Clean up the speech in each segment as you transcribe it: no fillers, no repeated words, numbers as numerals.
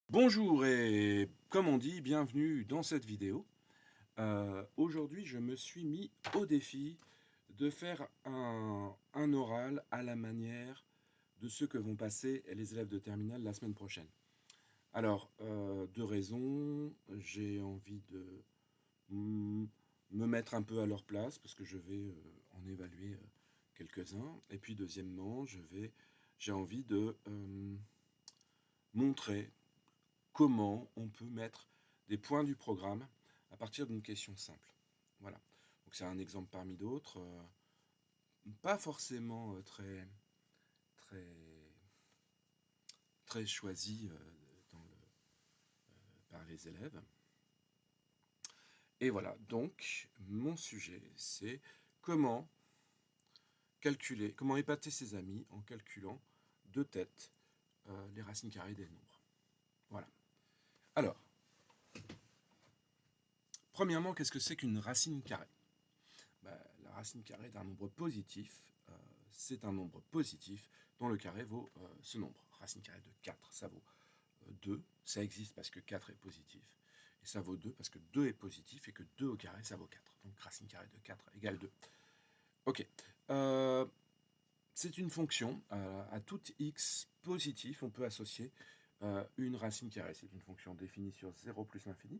Bonjour et comme on dit, bienvenue dans cette vidéo. Aujourd'hui, je me suis mis au défi de faire un oral à la manière de ceux que vont passer les élèves de terminale la semaine prochaine. Alors, deux raisons. J'ai envie de me mettre un peu à leur place parce que je vais en évaluer quelques-uns. Et puis, deuxièmement, j'ai envie de montrer comment on peut mettre des points du programme à partir d'une question simple. Voilà. Donc c'est un exemple parmi d'autres, pas forcément très, très choisi par les élèves. Et voilà, donc mon sujet, c'est comment calculer, comment épater ses amis en calculant de tête les racines carrées des nombres. Voilà. Alors, premièrement, qu'est-ce que c'est qu'une racine carrée? La racine carrée d'un nombre positif, c'est un nombre positif dont le carré vaut ce nombre. Racine carrée de 4, ça vaut 2. Ça existe parce que 4 est positif. Et ça vaut 2 parce que 2 est positif et que 2 au carré, ça vaut 4. Donc racine carrée de 4 égale 2. Ok. C'est une fonction. À tout x positif, on peut associer une racine carrée. C'est une fonction définie sur 0 plus l'infini.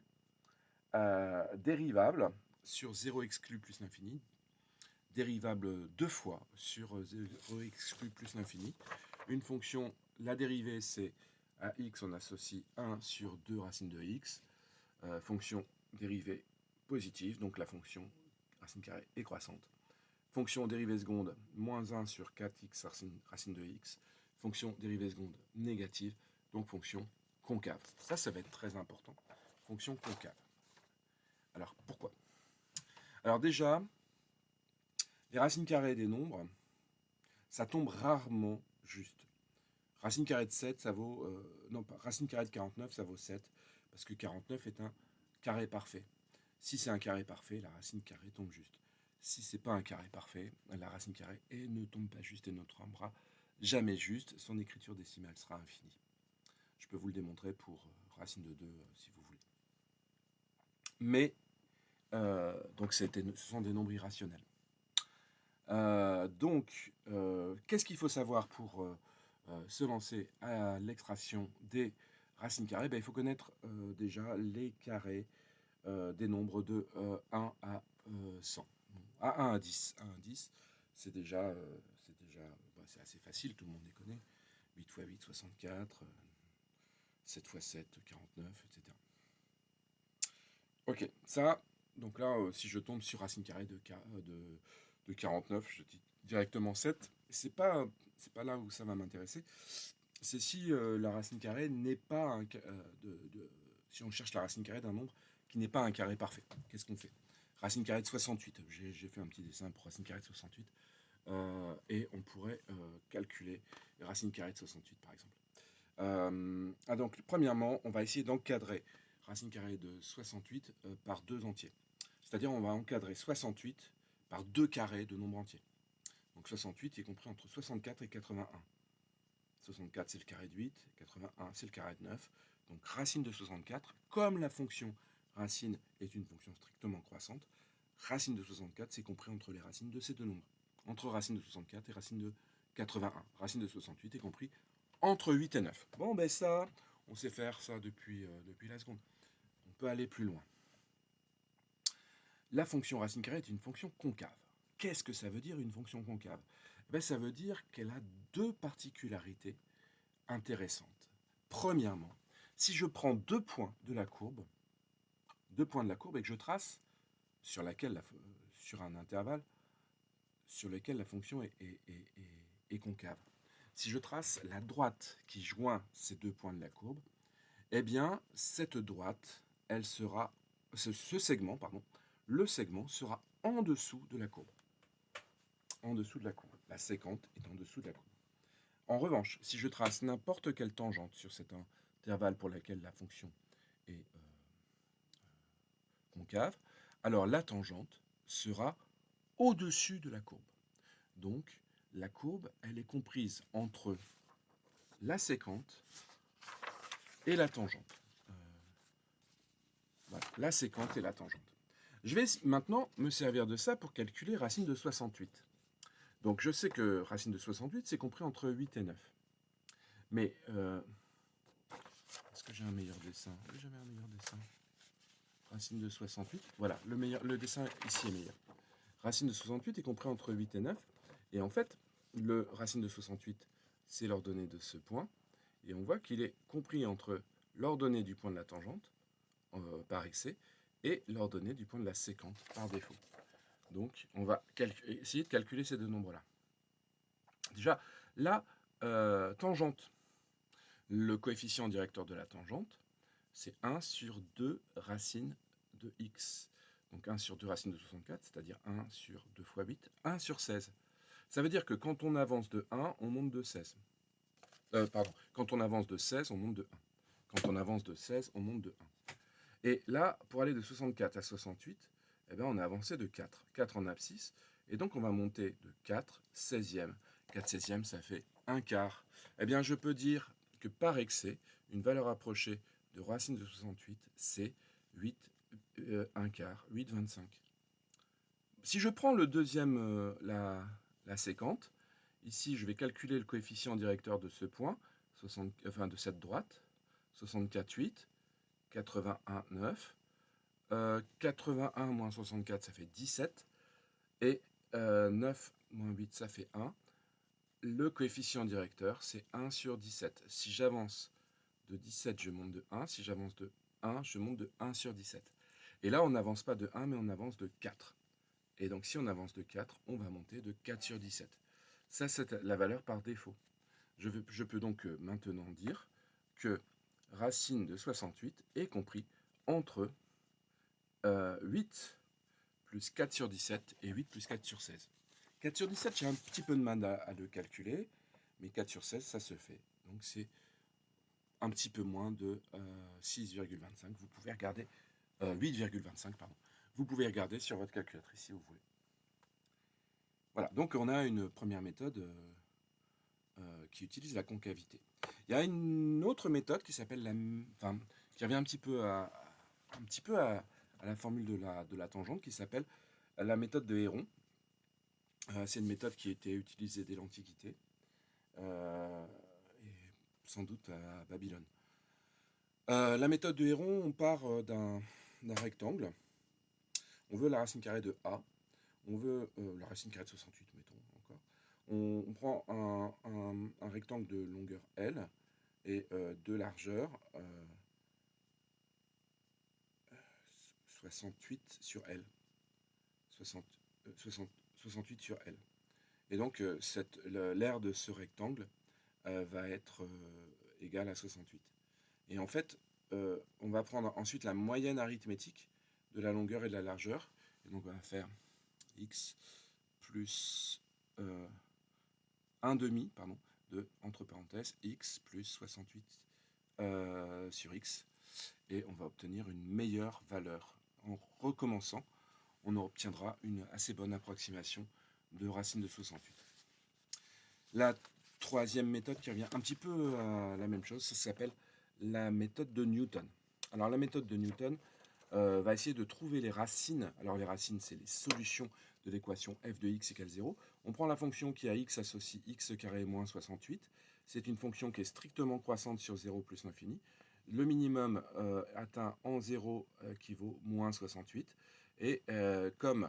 Dérivable sur 0 exclu plus l'infini, dérivable deux fois sur 0 exclu plus l'infini. Une fonction, la dérivée, c'est à x, on associe 1 sur 2 racines de x. Fonction dérivée positive, donc la fonction racine carrée est croissante. Fonction dérivée seconde, moins 1 sur 4x racine de x. Fonction dérivée seconde négative, donc fonction concave. Ça va être très important. Fonction concave. Alors, pourquoi? Alors déjà, les racines carrées des nombres, ça tombe rarement juste. Racine carrée de 7, ça vaut... non, pas, racine carrée de 49, ça vaut 7, parce que 49 est un carré parfait. Si c'est un carré parfait, la racine carrée tombe juste. Si c'est pas un carré parfait, la racine carrée ne tombe pas juste et ne tombera jamais juste. Son écriture décimale sera infinie. Je peux vous le démontrer pour racine de 2, si vous voulez. Mais, donc ce sont des nombres irrationnels. Qu'est-ce qu'il faut savoir pour se lancer à l'extraction des racines carrées? Il faut connaître déjà les carrés des nombres de 1 à 100. Bon, à 1 à 10. 1 à 10, c'est c'est assez facile, tout le monde les connaît. 8 x 8, 64, 7 x 7, 49, etc. Ok, ça, donc là, si je tombe sur racine carrée de 49, je dis directement 7. C'est pas là où ça va m'intéresser. C'est si la racine carrée n'est pas si on cherche la racine carrée d'un nombre qui n'est pas un carré parfait. Qu'est-ce qu'on fait? Racine carrée de 68. J'ai fait un petit dessin pour racine carrée de 68. Et on pourrait calculer racine carrée de 68, par exemple. Donc, premièrement, on va essayer d'encadrer racine carrée de 68 par deux entiers. C'est-à-dire, on va encadrer 68 par deux carrés de nombres entiers. Donc 68 est compris entre 64 et 81. 64, c'est le carré de 8, 81, c'est le carré de 9. Donc racine de 64, comme la fonction racine est une fonction strictement croissante, racine de 64, c'est compris entre les racines de ces deux nombres. Entre racine de 64 et racine de 81. Racine de 68 est compris entre 8 et 9. Bon, ça, on sait faire ça depuis la seconde. On peut aller plus loin. La fonction racine carrée est une fonction concave. Qu'est-ce que ça veut dire une fonction concave? Ça veut dire qu'elle a deux particularités intéressantes. Premièrement, si je prends deux points de la courbe et que je trace sur un intervalle sur lequel la fonction est concave. Si je trace la droite qui joint ces deux points de la courbe, eh bien, cette droite, ce segment, le segment sera en dessous de la courbe. En dessous de la courbe. La séquente est en dessous de la courbe. En revanche, si je trace n'importe quelle tangente sur cet intervalle pour laquelle la fonction est concave, alors la tangente sera au-dessus de la courbe. Donc, la courbe, elle est comprise entre la séquente et la tangente. Voilà, la séquente et la tangente. Je vais maintenant me servir de ça pour calculer racine de 68. Donc je sais que racine de 68, c'est compris entre 8 et 9. Mais, est-ce que j'ai un meilleur dessin? Oui, j'avais un meilleur dessin. Racine de 68, voilà, le dessin ici est meilleur. Racine de 68 est compris entre 8 et 9. Et en fait, le racine de 68, c'est l'ordonnée de ce point. Et on voit qu'il est compris entre l'ordonnée du point de la tangente, par excès, et l'ordonnée du point de la séquente, par défaut. Donc, on va essayer de calculer ces deux nombres-là. Déjà, la tangente, le coefficient directeur de la tangente, c'est 1 sur 2 racines de x. Donc 1 sur 2 racines de 64, c'est-à-dire 1 sur 2 fois 8, 1 sur 16. Ça veut dire que quand on avance de 1, on monte de 16. Pardon, quand on avance de 16, on monte de 1. Quand on avance de 16, on monte de 1. Et là, pour aller de 64 à 68, eh bien, on a avancé de 4. 4 en abscisse. Et donc, on va monter de 4 16e. 4 16e, ça fait 1 quart. Eh bien, je peux dire que par excès, une valeur approchée de racine de 68, c'est 8, 1 quart, 8,25. Si je prends le deuxième, la séquente, ici, je vais calculer le coefficient directeur de ce point, de cette droite, 64,8, 81,9. 81 moins 64, ça fait 17. Et 9 moins 8, ça fait 1. Le coefficient directeur, c'est 1 sur 17. Si j'avance de 17, je monte de 1. Si j'avance de 1, je monte de 1 sur 17. Et là, on n'avance pas de 1, mais on avance de 4. Et donc, si on avance de 4, on va monter de 4 sur 17. Ça, c'est la valeur par défaut. Je peux donc maintenant dire que racine de 68 est compris entre 8 plus 4 sur 17 et 8 plus 4 sur 16. 4 sur 17, j'ai un petit peu de mal à le calculer, mais 4 sur 16, ça se fait. Donc c'est un petit peu moins de 6,25. Vous pouvez regarder, 8,25, pardon. Vous pouvez regarder sur votre calculatrice si vous voulez. Voilà, donc on a une première méthode qui utilise la concavité. Il y a une autre méthode qui s'appelle qui revient un petit peu à la formule de la tangente, qui s'appelle la méthode de Héron. C'est une méthode qui a été utilisée dès l'Antiquité, et sans doute à Babylone. La méthode de Héron, on part d'un rectangle. On veut la racine carrée de A. On veut la racine carrée de 68, mettons encore. On prend un rectangle de longueur L et de largeur 68 sur L. 68 sur L. Et donc, l'aire de ce rectangle va être égale à 68. Et en fait, on va prendre ensuite la moyenne arithmétique de la longueur et de la largeur. Et donc, on va faire x plus 1 demi, pardon, de, entre parenthèses, x plus 68 sur x. Et on va obtenir une meilleure valeur. En recommençant, on obtiendra une assez bonne approximation de racine de 68. La troisième méthode qui revient un petit peu à la même chose, ça s'appelle la méthode de Newton. Alors la méthode de Newton va essayer de trouver les racines. Alors les racines, c'est les solutions de l'équation f de x égale 0. On prend la fonction qui a x associe x carré moins 68. C'est une fonction qui est strictement croissante sur 0 plus l'infini. Le minimum atteint en 0 qui vaut moins 68. Et comme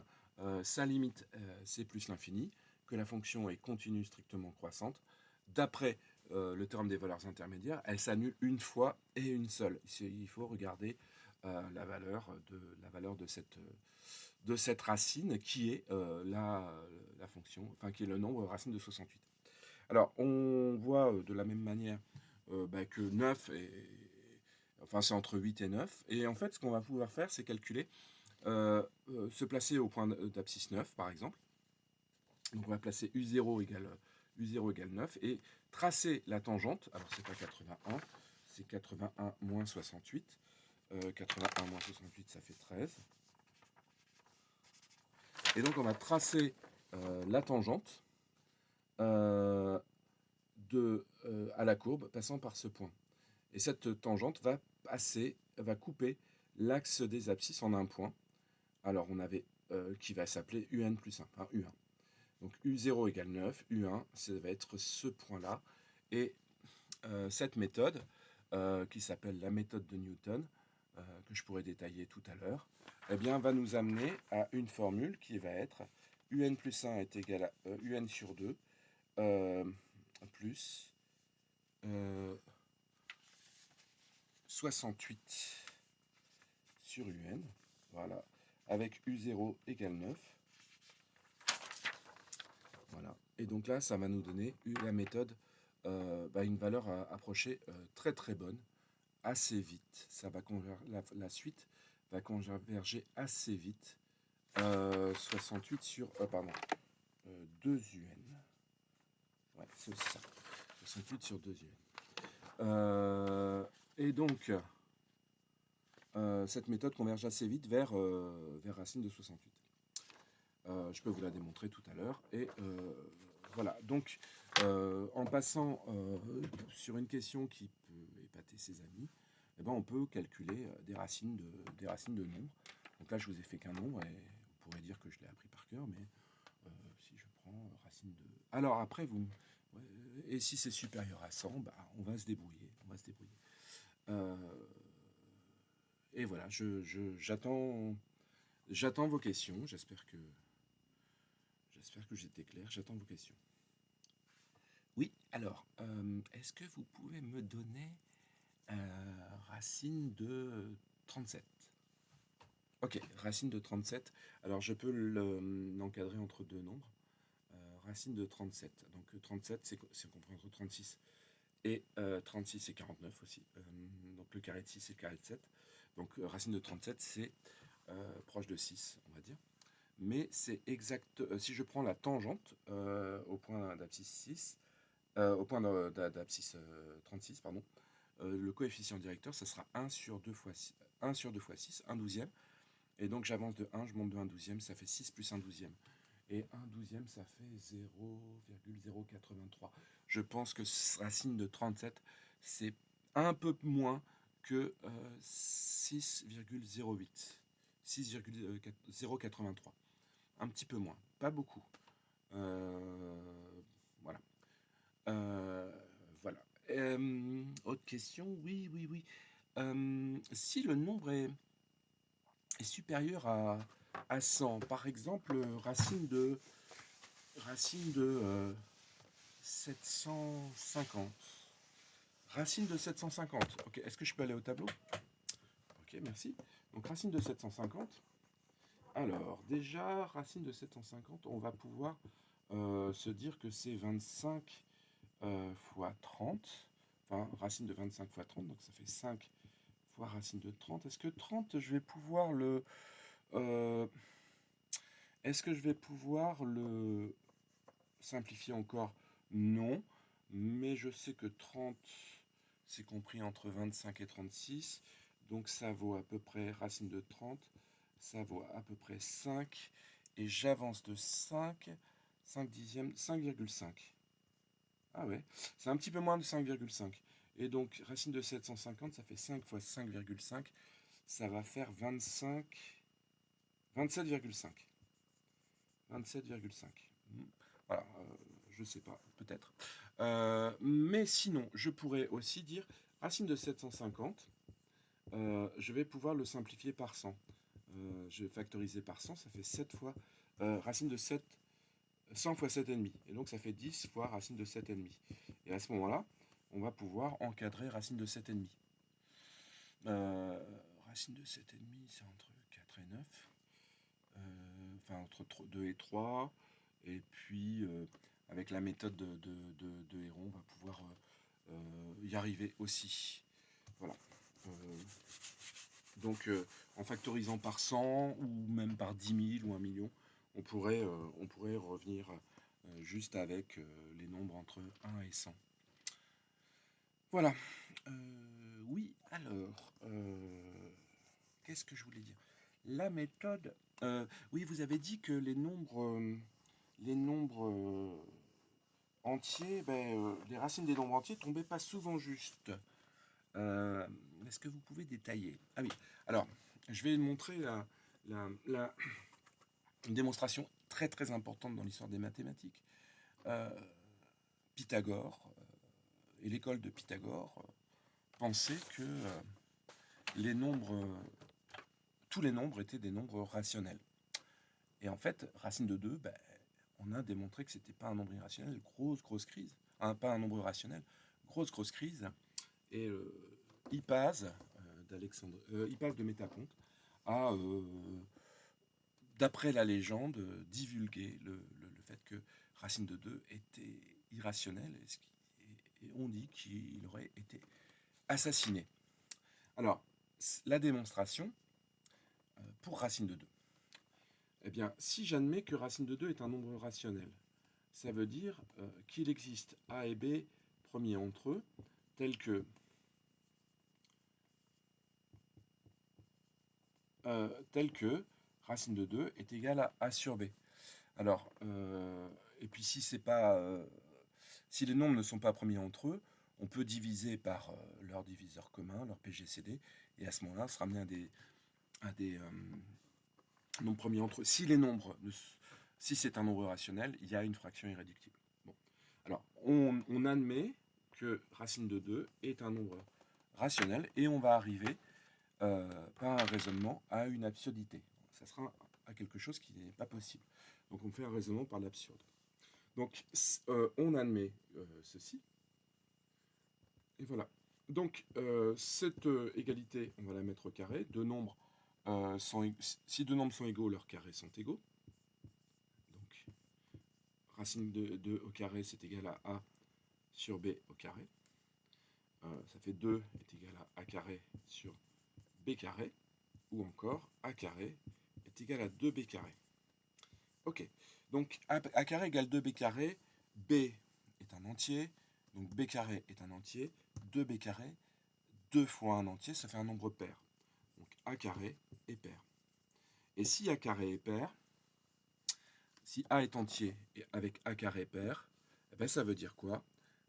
sa limite c'est plus l'infini, que la fonction est continue strictement croissante, d'après le théorème des valeurs intermédiaires, elle s'annule une fois et une seule. Il faut regarder la valeur de cette racine qui est la fonction, enfin qui est le nombre racine de 68. Alors on voit de la même manière que 9 c'est entre 8 et 9. Et en fait, ce qu'on va pouvoir faire, c'est calculer, se placer au point d'abscisse 9, par exemple. Donc on va placer U0 égale 9 et tracer la tangente. Alors c'est pas 81, c'est 81 moins 68. 81 moins 68, ça fait 13. Et donc on va tracer la tangente à la courbe passant par ce point. Et cette tangente va couper l'axe des abscisses en un point. Alors on avait qui va s'appeler UN plus 1, hein, U1. Donc U0 égale 9, U1, ça va être ce point-là. Et cette méthode, qui s'appelle la méthode de Newton, que je pourrais détailler tout à l'heure, eh bien, va nous amener à une formule qui va être UN plus 1 est égal à UN sur 2 plus 68 sur UN, voilà, avec U0 égale 9. Voilà. Et donc là, ça va nous donner la méthode, une valeur à approcher très très bonne, assez vite. Ça va la suite va converger assez vite. 68 sur, 2 UN. Ouais, c'est ça. 68 sur 2 UN. Et donc, cette méthode converge assez vite vers racine de 68. Je peux vous la démontrer tout à l'heure. Et voilà. Donc, en passant sur une question qui peut épater ses amis, eh ben, on peut calculer des racines de nombres. Donc là, je vous ai fait qu'un nombre et vous pourrez dire que je l'ai appris par cœur, mais si je prends racine de... Alors après, et si c'est supérieur à 100, bah, on va se débrouiller. Et voilà, j'attends vos questions. J'espère que j'étais clair. J'attends vos questions. Oui, alors, est-ce que vous pouvez me donner racine de 37? Ok, racine de 37. Alors, je peux l'encadrer entre deux nombres. Racine de 37. Donc, 37, c'est compris entre 36 et 36 et 49 aussi. Donc, le carré de 6 et le carré de 7. Donc, racine de 37, c'est proche de 6, on va dire. Mais c'est exact. Si je prends la tangente au point d'abscisse 6, au point d'abscisse 36, pardon, le coefficient directeur, ça sera 1 sur 2 fois 6, 1 sur 2 fois 6, 1 douzième. Et donc j'avance de 1, je monte de 1 douzième, ça fait 6 plus 1 douzième. Et 1 douzième, ça fait 0,083. Je pense que racine de 37, c'est un peu moins que 6,08. 6,083. Un petit peu moins, pas beaucoup. Voilà. Voilà. Autre question, oui. Si le nombre est supérieur à 100, par exemple, racine de 750. Racine de 750. Ok, est-ce que je peux aller au tableau? Ok, merci. Donc racine de 750. Alors, déjà, racine de 750, on va pouvoir se dire que c'est 25 fois 30. Enfin, racine de 25 fois 30, donc ça fait 5 fois racine de 30. Est-ce que 30, je vais pouvoir le... est-ce que je vais pouvoir le simplifier encore? Non, mais je sais que 30, c'est compris entre 25 et 36. Donc ça vaut à peu près, racine de 30, ça vaut à peu près 5. Et j'avance de 5 dixièmes, 5,5. Ah ouais, c'est un petit peu moins de 5,5. Et donc, racine de 750, ça fait 5 fois 5,5. Ça va faire 27,5. 27,5. Voilà, je sais pas, peut-être. Mais sinon, je pourrais aussi dire racine de 750. Je vais pouvoir le simplifier par 100. Je vais factoriser par 100, ça fait 7 fois racine de 7, 100 fois 7,5. Et donc ça fait 10 fois racine de 7,5. Et à ce moment-là, on va pouvoir encadrer racine de 7,5. Racine de 7,5, c'est entre 4 et 9. Enfin, entre 2 et 3. Et puis, avec la méthode de Héron, on va pouvoir y arriver aussi. Voilà. Donc, en factorisant par 100 ou même par 10 000 ou 1 million, on pourrait revenir juste avec les nombres entre 1 et 100. Voilà. Oui, alors, qu'est-ce que je voulais dire? La méthode... oui, vous avez dit que les nombres entiers, les racines des nombres entiers tombaient pas souvent juste. Est-ce que vous pouvez détailler? Ah oui, alors, je vais montrer une démonstration très très importante dans l'histoire des mathématiques. Pythagore et l'école de Pythagore pensaient que les nombres, tous les nombres étaient des nombres rationnels. Et en fait, racine de 2, ben, on a démontré que c'était pas un nombre irrationnel, grosse crise. Pas un nombre rationnel, grosse crise. Et Hippase de Métaponte a, d'après la légende, divulgué le fait que racine de 2 était irrationnel, et on dit qu'il aurait été assassiné. Alors, la démonstration pour racine de 2. Eh bien, si j'admets que racine de 2 est un nombre rationnel, ça veut dire qu'il existe A et B premiers entre eux, tels que racine de 2 est égale à A sur B. Alors, et puis si les nombres ne sont pas premiers entre eux, on peut diviser par leur diviseur commun, leur PGCD, et à ce moment-là, on se ramener à des nombres premiers entre eux. Si c'est un nombre rationnel, il y a une fraction irréductible. Bon. Alors, on admet que racine de 2 est un nombre rationnel, et on va arriver par un raisonnement à une absurdité. Ça sera à quelque chose qui n'est pas possible. Donc on fait un raisonnement par l'absurde. Donc on admet ceci. Et voilà. Donc cette égalité, on va la mettre au carré. Si deux nombres sont égaux, leurs carrés sont égaux. Donc racine de 2 au carré, c'est égal à A sur B au carré. Ça fait 2 est égal à A carré sur B carré. Ou encore A carré est égal à 2B carré. Ok, donc A carré égale 2B carré, B est un entier, donc B carré est un entier, 2B carré, 2 fois un entier, ça fait un nombre pair. Donc A carré est pair. Et si A carré est pair, si A est entier et avec A carré pair, eh ben ça veut dire quoi?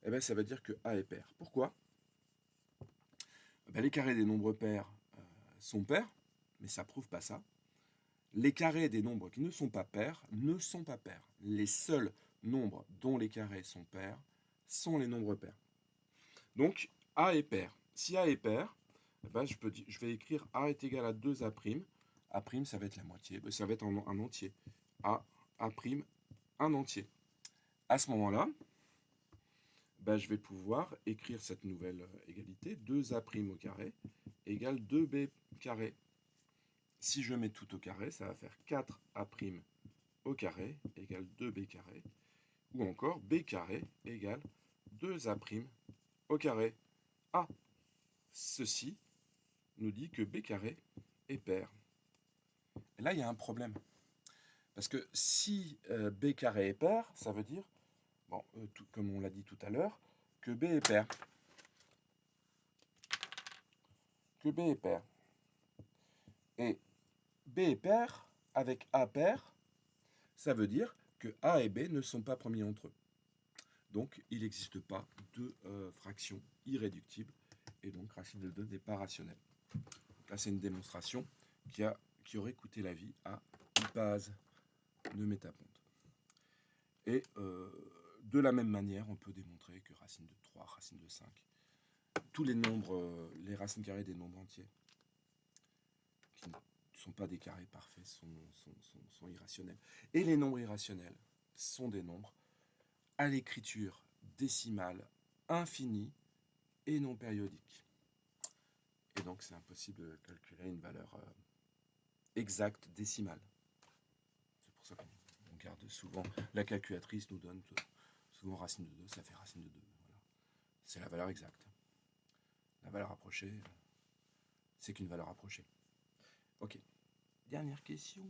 Eh ben ça veut dire que A est pair. Pourquoi? Eh ben les carrés des nombres pairs sont pairs, mais ça ne prouve pas ça. Les carrés des nombres qui ne sont pas pairs ne sont pas pairs. Les seuls nombres dont les carrés sont pairs sont les nombres pairs. Donc, A est pair. Si A est pair, eh ben, je vais écrire A est égal à 2A'. A', ça va être la moitié. Ça va être un entier. A', un entier. À ce moment-là, ben, je vais pouvoir écrire cette nouvelle égalité. 2A' au carré égale 2B carré. Si je mets tout au carré, ça va faire 4A' au carré égale 2B carré. Ou encore B carré égale 2A' au carré. Ah, ceci nous dit que B carré est pair. Et là, il y a un problème. Parce que si B carré est pair, ça veut dire, bon, comme on l'a dit tout à l'heure, que B est pair. Que B est pair. Et B est pair avec A pair, ça veut dire que A et B ne sont pas premiers entre eux. Donc, il n'existe pas de fraction irréductible, et donc racine de 2 n'est pas rationnelle. Donc là, c'est une démonstration qui aurait coûté la vie à Hippase de Métaponte. Et de la même manière, on peut démontrer que racine de 3, racine de 5, tous les nombres, les racines carrées des nombres entiers, qui ne sont pas des carrés parfaits, sont irrationnels. Et les nombres irrationnels sont des nombres à l'écriture décimale infinie et non périodique. Et donc, c'est impossible de calculer une valeur exacte décimale. C'est pour ça qu'on garde souvent, la calculatrice nous donne souvent racine de 2, ça fait racine de 2. Voilà. C'est la valeur exacte. La valeur approchée, c'est qu'une valeur approchée. Ok. Dernière question.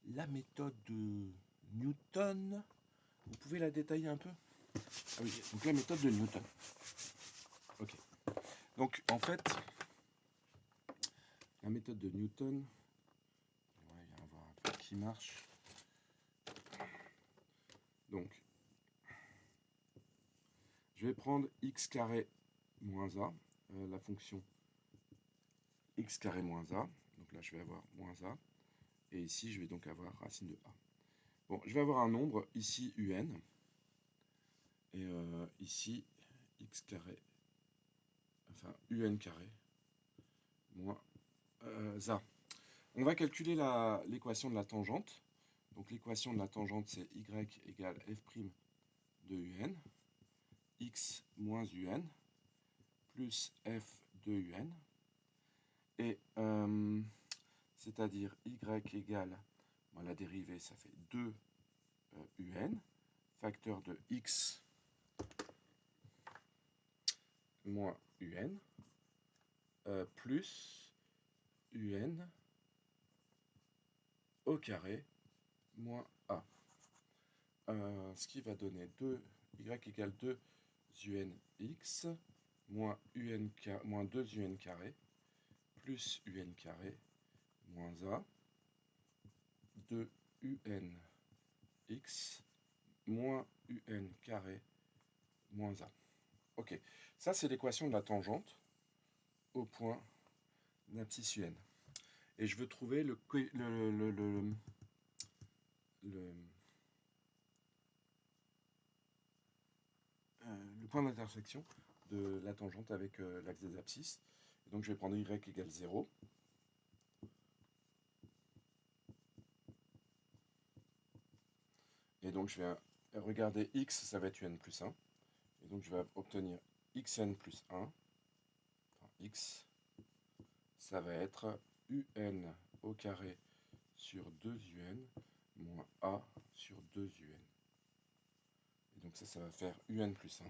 La méthode de Newton, vous pouvez la détailler un peu? Ah oui, donc la méthode de Newton. Ok. Donc, en fait, la méthode de Newton, il va y avoir un truc qui marche. Donc, je vais prendre x carré moins a. la fonction x carré moins a. Donc là, je vais avoir moins a. Et ici, je vais donc avoir racine de a. Bon, je vais avoir un nombre, ici un. Et ici, x carré, enfin un carré, moins a. On va calculer l'équation de la tangente. Donc l'équation de la tangente, c'est y égale f' de un, x moins un, plus f de un. Et c'est-à-dire y égale, bon, la dérivée, ça fait 2 un, facteur de x moins un, plus un au carré moins a. Ce qui va donner y égale 2 un x moins 2 un carré plus un carré moins a 2 un x moins un carré moins a. Ok, ça c'est l'équation de la tangente au point d'abscisse un. Et je veux trouver le point d'intersection de la tangente avec l'axe des abscisses. Et donc je vais prendre y égale 0. Et donc je vais regarder x, ça va être un plus 1. Et donc je vais obtenir xn plus 1. Enfin, x, ça va être un au carré sur 2 un moins a sur 2 un. Et donc ça va faire un plus 1.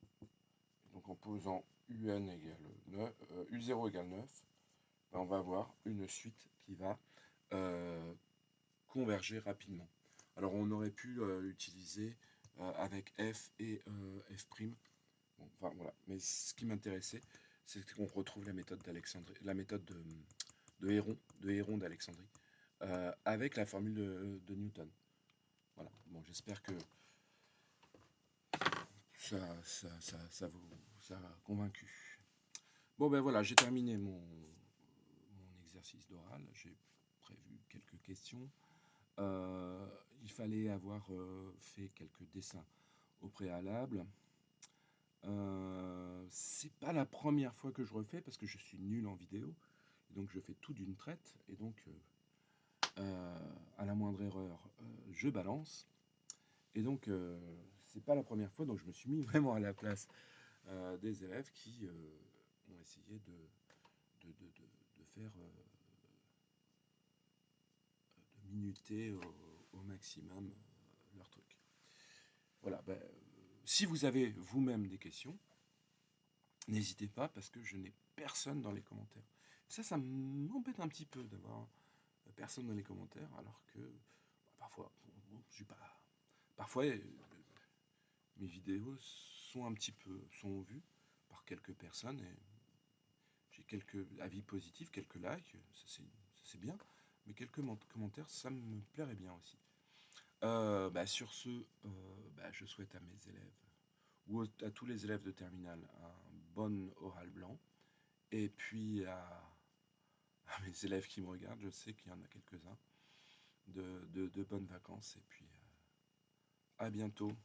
Et donc en posant un égale 9, u0 égale 9, ben on va avoir une suite qui va converger rapidement. Alors on aurait pu utiliser avec f et f'. Bon, enfin voilà. Mais ce qui m'intéressait, c'est qu'on retrouve la méthode d'Alexandrie, la méthode de Héron d'Alexandrie, avec la formule de Newton. Voilà. Bon, j'espère que ça vous a convaincu. Bon ben voilà, j'ai terminé mon exercice d'oral. J'ai prévu quelques questions. Il fallait avoir fait quelques dessins au préalable. C'est pas la première fois que je refais parce que je suis nul en vidéo. Donc je fais tout d'une traite. Et donc à la moindre erreur, je balance. Et donc c'est pas la première fois. Donc je me suis mis vraiment à la place des élèves qui ont essayé de faire de minuter au maximum leur truc. Voilà, ben, si vous avez vous-même des questions, n'hésitez pas parce que je n'ai personne dans les commentaires. Ça m'embête un petit peu d'avoir personne dans les commentaires alors que parfois, bon, je suis pas, parfois mes vidéos sont vues par quelques personnes et j'ai quelques avis positifs, quelques likes, ça c'est bien, mais quelques commentaires, ça me plairait bien aussi. Sur ce, je souhaite à mes élèves ou à tous les élèves de terminale un bon oral blanc. Et puis à mes élèves qui me regardent, je sais qu'il y en a quelques-uns, de bonnes vacances. Et puis à bientôt.